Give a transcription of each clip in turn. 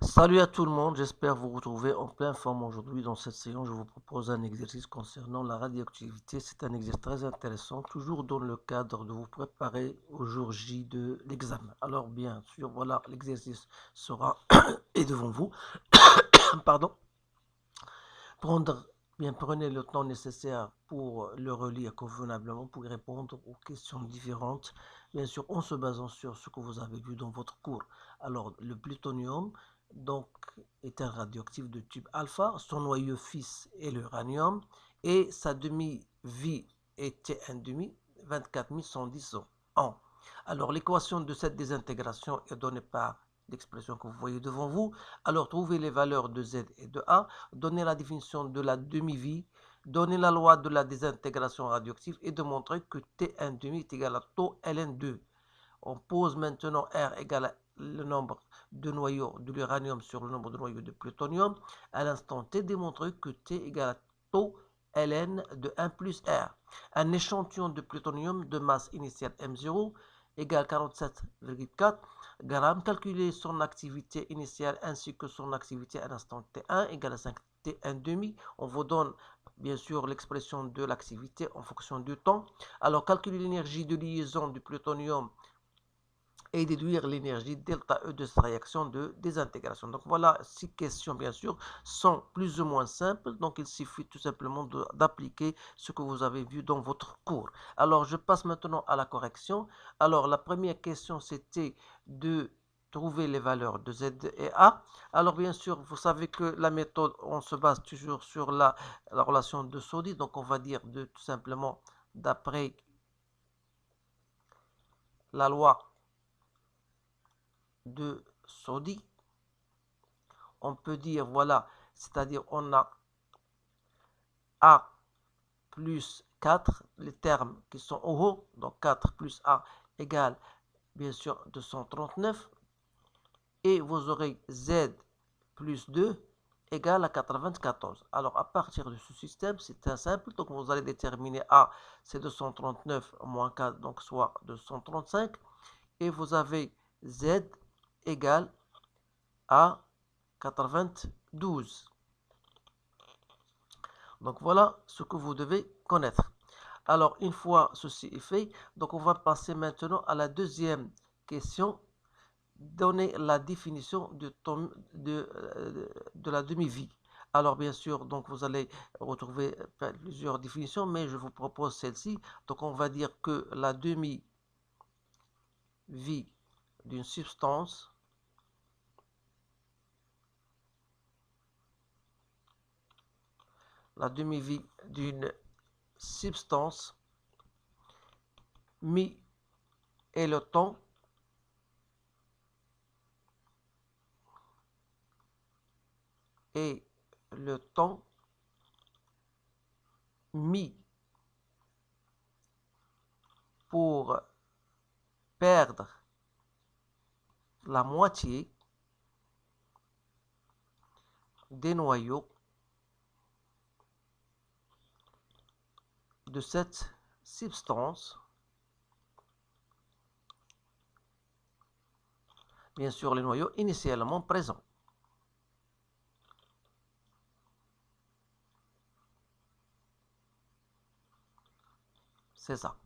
Salut à tout le monde, j'espère vous retrouver en pleine forme aujourd'hui. Dans cette séance, je vous propose un exercice concernant la radioactivité. C'est un exercice très intéressant, toujours dans le cadre de vous préparer au jour J de l'examen. Alors bien sûr, voilà, l'exercice sera et devant vous. Pardon. Prendre, Prenez le temps nécessaire pour le relire convenablement, pour y répondre aux questions différentes, bien sûr en se basant sur ce que vous avez vu dans votre cours. Alors, le plutonium, donc, est un radioactif de type alpha, son noyau fils est l'uranium, et sa demi-vie est T1,5, 24 110 ans. Alors, l'équation de cette désintégration est donnée par l'expression que vous voyez devant vous. Alors, trouvez les valeurs de Z et de A, donnez la définition de la demi-vie, donnez la loi de la désintégration radioactive et démontrer que T1,5 est égal à taux Ln2. On pose maintenant R égale à le nombre de noyaux de l'uranium sur le nombre de noyaux de plutonium. À l'instant T, démontrer que T égale à taux Ln de 1 plus R. Un échantillon de plutonium de masse initiale M0 égale 47,4 grammes. Calculer son activité initiale ainsi que son activité à l'instant T1 égale à 5 T1,5. On vous donne bien sûr l'expression de l'activité en fonction du temps. Alors calculer l'énergie de liaison du plutonium et déduire l'énergie delta E de cette réaction de désintégration. Donc voilà, 6 questions bien sûr sont plus ou moins simples, donc il suffit tout simplement d'appliquer ce que vous avez vu dans votre cours. Alors je passe maintenant à la correction. Alors la première question c'était de trouver les valeurs de Z et A. Alors bien sûr, vous savez que la méthode, on se base toujours sur la relation de Soddy, donc on va dire tout simplement d'après la loi de Soddy, on peut dire, voilà, c'est-à-dire on a A plus 4, les termes qui sont au haut, donc 4 plus A égale bien sûr 239, et vous aurez Z plus 2 égale à 94. Alors à partir de ce système, c'est très simple, donc vous allez déterminer A, c'est 239 moins 4, donc soit 235, et vous avez Z égale à 92. Donc voilà ce que vous devez connaître. Alors une fois ceci est fait, donc on va passer maintenant à la deuxième question. Donner la définition de la demi-vie. Alors bien sûr, donc vous allez retrouver plusieurs définitions, mais je vous propose celle-ci. Donc on va dire que la demi-vie d'une substance d'une substance mi et le temps mis pour perdre la moitié des noyaux de cette substance. Bien sûr, les noyaux initialement présents. C'est ça.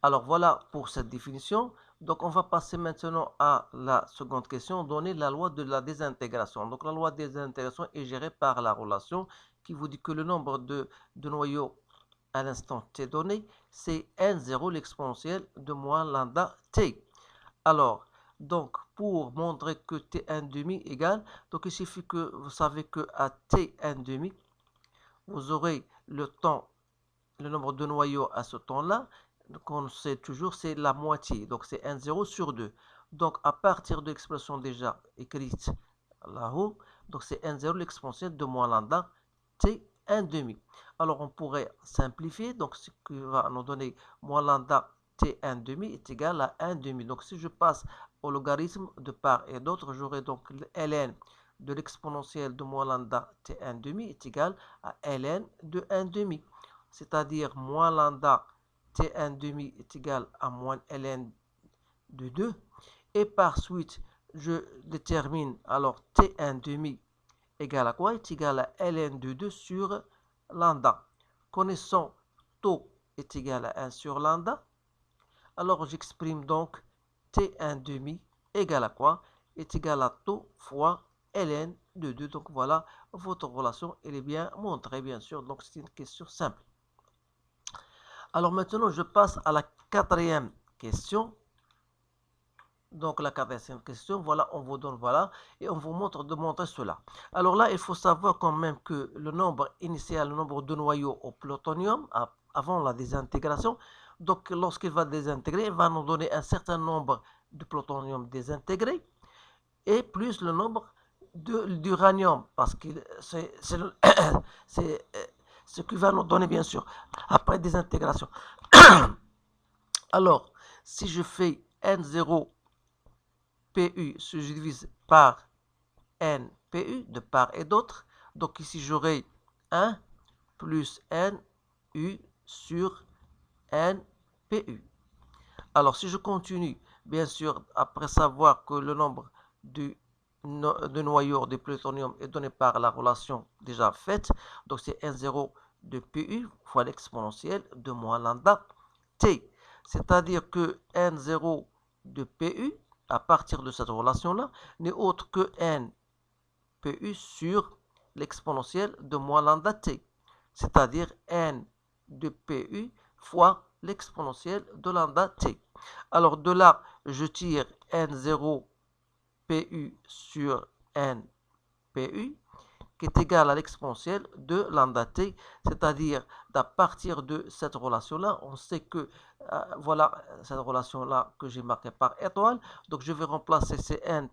Alors voilà pour cette définition. Donc on va passer maintenant à la seconde question, donner la loi de la désintégration. Donc la loi de désintégration est gérée par la relation qui vous dit que le nombre de noyaux à l'instant t donné, c'est n0 l'exponentielle de moins lambda t. Alors, donc pour montrer que t1,5 égale, donc il suffit que vous savez que à t1,5, vous aurez le nombre de noyaux à ce temps-là, qu'on sait toujours, c'est la moitié. Donc, c'est 1,0 sur 2. Donc, à partir de l'expression déjà écrite là-haut, donc c'est 1,0 l'exponentielle de moins lambda t 1,5. Alors, on pourrait simplifier. Donc, ce qui va nous donner moins lambda t 1,5 est égal à 1,5. Donc, si je passe au logarithme de part et d'autre, j'aurai donc ln de l'exponentielle de moins lambda t 1,5 est égal à ln de 1,5. C'est-à-dire moins lambda T1,5 est égal à moins ln de 2. Et par suite, je détermine alors T1 demi égale à quoi? Est égal à ln de 2 sur lambda. Connaissant taux est égal à 1 sur lambda, alors j'exprime donc T1 demi égale à quoi? Est égal à taux fois ln de 2. Donc voilà, votre relation, elle est bien montrée, bien sûr. Donc c'est une question simple. Alors maintenant, je passe à la quatrième question. Donc la quatrième question, voilà, on vous donne, voilà, et on vous montre de montrer cela. Alors là, il faut savoir quand même que le nombre initial, le nombre de noyaux au plutonium, avant la désintégration, donc lorsqu'il va désintégrer, il va nous donner un certain nombre de plutonium désintégré, et plus le nombre d'uranium, parce que c'est ce qui va nous donner, bien sûr, après désintégration. Alors, si je fais N0 PU se divise par N PU de part et d'autre. Donc ici j'aurai 1 plus N U sur N PU. Alors si je continue, bien sûr, après savoir que le nombre de noyaux de plutonium est donné par la relation déjà faite, donc c'est N0 de PU fois l'exponentielle de moins lambda T. C'est-à-dire que N0 de PU, à partir de cette relation-là, n'est autre que N PU sur l'exponentielle de moins lambda T. C'est-à-dire N de PU fois l'exponentielle de lambda T. Alors de là, je tire N0 PU sur N PU qui est égal à l'exponentielle de lambda t, c'est-à-dire à partir de cette relation-là, on sait que, voilà cette relation-là que j'ai marquée par étoile, donc je vais remplacer ces n,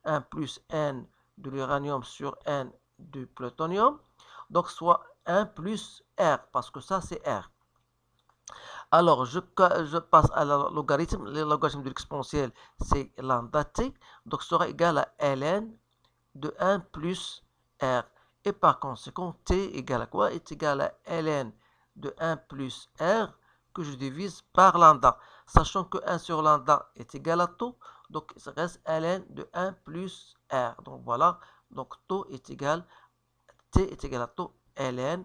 1 plus n de l'uranium sur n du plutonium, donc soit 1 plus R, parce que ça c'est R. Alors, je passe à le logarithme de l'exponentielle, c'est lambda t, donc sera égal à ln de 1 plus R. Et par conséquent, T égale à quoi? Est égal à ln de 1 plus R que je divise par lambda. Sachant que 1 sur lambda est égal à taux, donc ça reste ln de 1 plus R. Donc voilà, donc taux est égal, T est égal à taux ln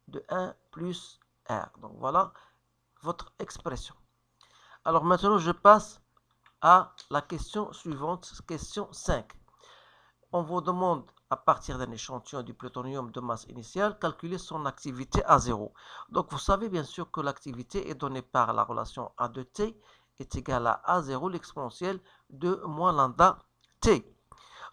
de 1 plus R. Donc voilà votre expression. Alors maintenant, je passe à la question suivante, question 5. On vous demande, à partir d'un échantillon du plutonium de masse initiale, calculer son activité à 0. Donc vous savez bien sûr que l'activité est donnée par la relation A de T est égale à A0 l'exponentielle de moins lambda T.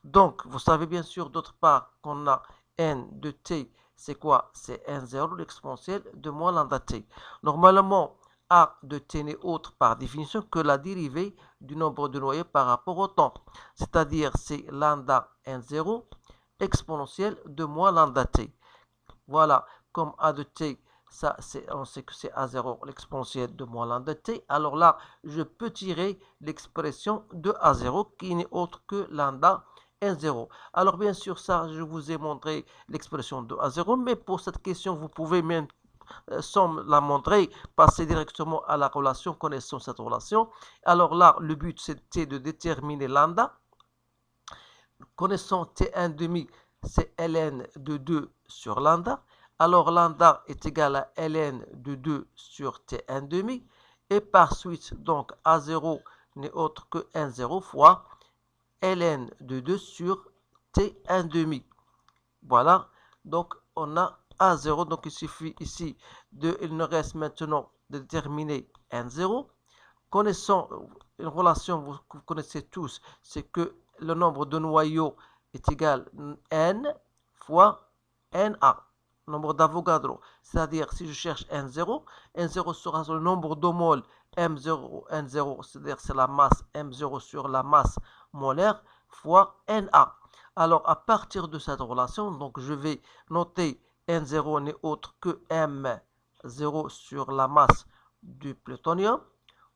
Donc vous savez bien sûr d'autre part qu'on a N de T, c'est quoi? C'est N0 l'exponentielle de moins lambda T. Normalement, A de T n'est autre par définition que la dérivée du nombre de noyaux par rapport au temps. C'est-à-dire c'est lambda N0 exponentielle de moins lambda T. Voilà, comme A de T, ça, on sait que c'est A0 l'exponentielle de moins lambda T. Alors là, je peux tirer l'expression de A0 qui n'est autre que lambda N0. Alors bien sûr, ça, je vous ai montré l'expression de A0, mais pour cette question, vous pouvez même sans la montrer, passer directement à la relation, connaissons cette relation. Alors là, le but, c'était de déterminer lambda. Connaissons T1 demi, c'est ln de 2 sur lambda. Alors lambda est égal à ln de 2 sur T1 demi. Et par suite, donc A0 n'est autre que N0 fois ln de 2 sur T1 demi. Voilà, donc on a A0, donc il suffit ici il nous reste maintenant de déterminer N0. Connaissons une relation que vous connaissez tous, c'est que le nombre de noyaux est égal à N fois Na, nombre d'Avogadro. C'est-à-dire, si je cherche N0, N0 sera le nombre de moles M0, N0, c'est-à-dire c'est la masse M0 sur la masse molaire fois Na. Alors, à partir de cette relation, donc je vais noter N0 n'est autre que M0 sur la masse du plutonium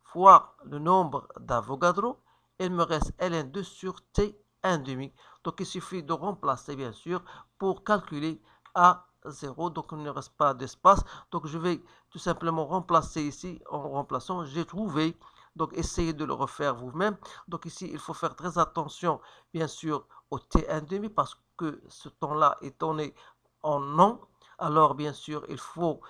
fois le nombre d'Avogadro. Il me reste ln2 sur T1 demi. Donc, il suffit de remplacer, bien sûr, pour calculer A0. Donc, il ne reste pas d'espace. Donc, je vais tout simplement remplacer ici. En remplaçant, j'ai trouvé Donc, essayez de le refaire vous-même. Donc, ici, il faut faire très attention, bien sûr, au T1,5 parce que ce temps-là est donné en long. Alors, bien sûr, il faut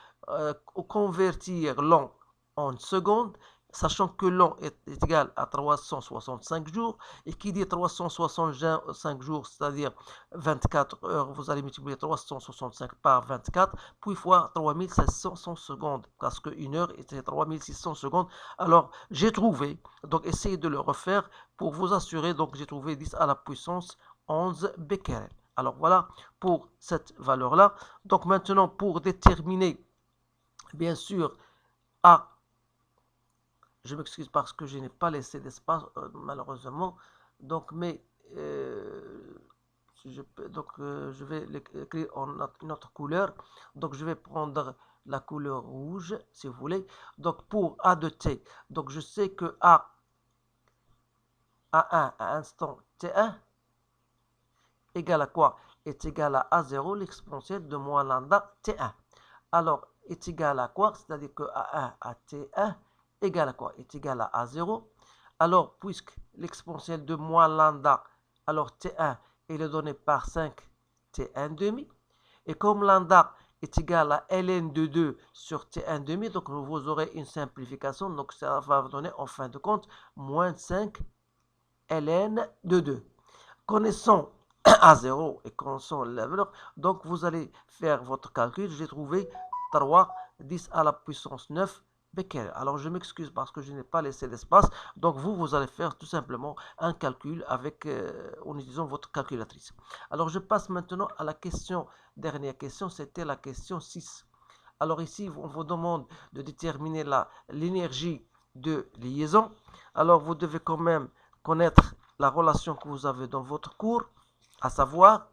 convertir long en secondes, sachant que long est égal à 365 jours. Et qui dit 365 jours, c'est-à-dire 24 heures, vous allez multiplier 365 par 24, puis fois 3600 secondes, parce qu'une heure était 3600 secondes. Alors, j'ai trouvé, donc essayez de le refaire pour vous assurer, donc j'ai trouvé 10 à la puissance 11 becquerel. Alors voilà pour cette valeur-là. Donc maintenant, pour déterminer, bien sûr, A, je m'excuse parce que je n'ai pas laissé d'espace, malheureusement. Donc, mais je vais l'écrire en une autre couleur. Donc, je vais prendre la couleur rouge, si vous voulez. Donc, pour A de T, donc je sais que A A1 à instant T1 égale à quoi? Est égal à A0, l'exponentielle de moins lambda T1. Alors, est égal à quoi? C'est-à-dire que A1 à T1 égale à quoi? Est égal à A0. Alors, puisque l'exponentielle de moins lambda, alors T1 est donné par 5 T1 demi. Et comme lambda est égal à ln de 2 sur T1 demi, donc vous aurez une simplification. Donc, ça va vous donner en fin de compte moins 5 ln de 2. Connaissant A0 et connaissant la valeur, donc vous allez faire votre calcul. J'ai trouvé 3, 10 à la puissance 9 becquerel. Alors je m'excuse parce que je n'ai pas laissé d'espace. Donc vous allez faire tout simplement un calcul avec, en utilisant votre calculatrice. Alors je passe maintenant à la question, dernière question, c'était la question 6. Alors ici, on vous demande de déterminer l'énergie de liaison. Alors vous devez quand même connaître la relation que vous avez dans votre cours, à savoir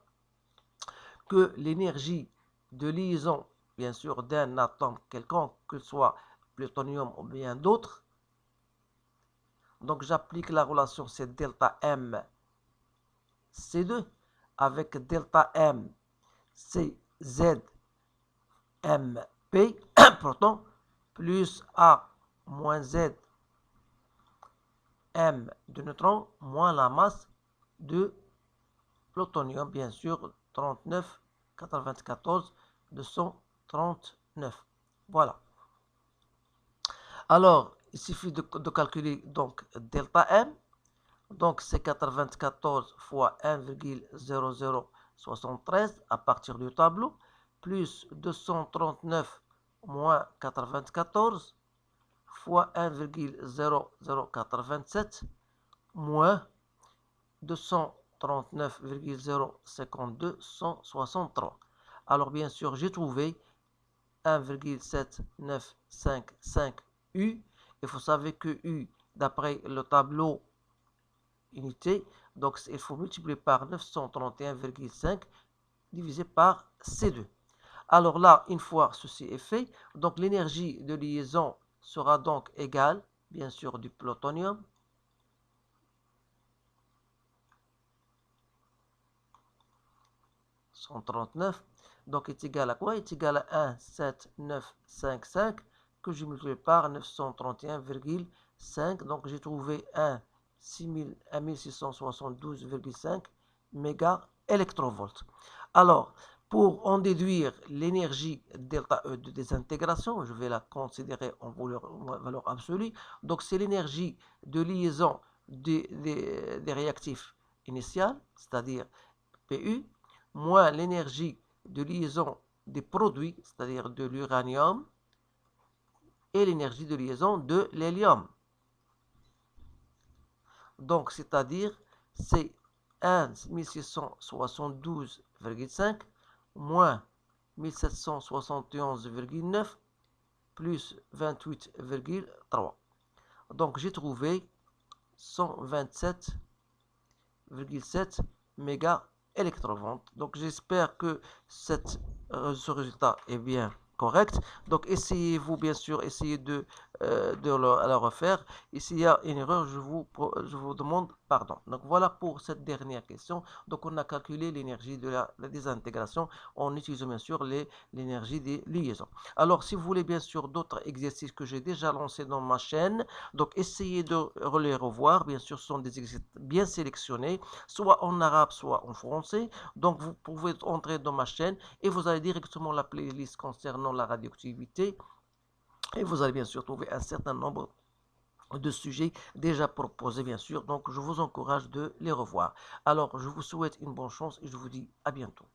que l'énergie de liaison, bien sûr, d'un atome quelconque, que ce soit plutonium ou bien d'autres, donc j'applique la relation, c'est delta M C2 avec delta M c'est Z MP proton plus A moins Z M de neutrons moins la masse de plutonium, bien sûr, 39, 94, 239. Voilà. Alors, il suffit de calculer donc delta M. Donc, c'est 94 fois 1,0073 à partir du tableau, plus 239 moins 94 fois 1,0087 moins 239,052 163. Alors bien sûr, j'ai trouvé 1,7955 U. Et vous savez que U, d'après le tableau unité, donc il faut multiplier par 931,5 divisé par C2. Alors là, une fois ceci est fait, donc l'énergie de liaison sera donc égale, bien sûr, du plutonium, donc est égal à quoi? Est égal à 1,7955 que je multiplie par 931,5. Donc j'ai trouvé 1672,5 mégaélectrovolts. Alors, pour en déduire l'énergie delta E de désintégration, je vais la considérer en valeur absolue. Donc c'est l'énergie de liaison des réactifs initiales, c'est-à-dire PU, moins l'énergie de liaison des produits, c'est-à-dire de l'uranium, et l'énergie de liaison de l'hélium. Donc, c'est-à-dire, c'est 1672,5 moins 1771,9 plus 28,3. Donc, j'ai trouvé 127,7 mégaélectrovolts. Donc, j'espère que ce résultat est bien correcte. Donc, essayez-vous, bien sûr, essayez la refaire. Et s'il y a une erreur, je vous demande pardon. Donc, voilà pour cette dernière question. Donc, on a calculé l'énergie de la désintégration en utilisant, bien sûr, l'énergie des liaisons. Alors, si vous voulez, bien sûr, d'autres exercices que j'ai déjà lancés dans ma chaîne, donc essayez de les revoir. Bien sûr, ce sont des exercices bien sélectionnés, soit en arabe, soit en français. Donc, vous pouvez entrer dans ma chaîne et vous allez directement la playlist concernant la radioactivité et vous allez bien sûr trouver un certain nombre de sujets déjà proposés, bien sûr. Donc, je vous encourage de les revoir. Alors, je vous souhaite une bonne chance et je vous dis à bientôt.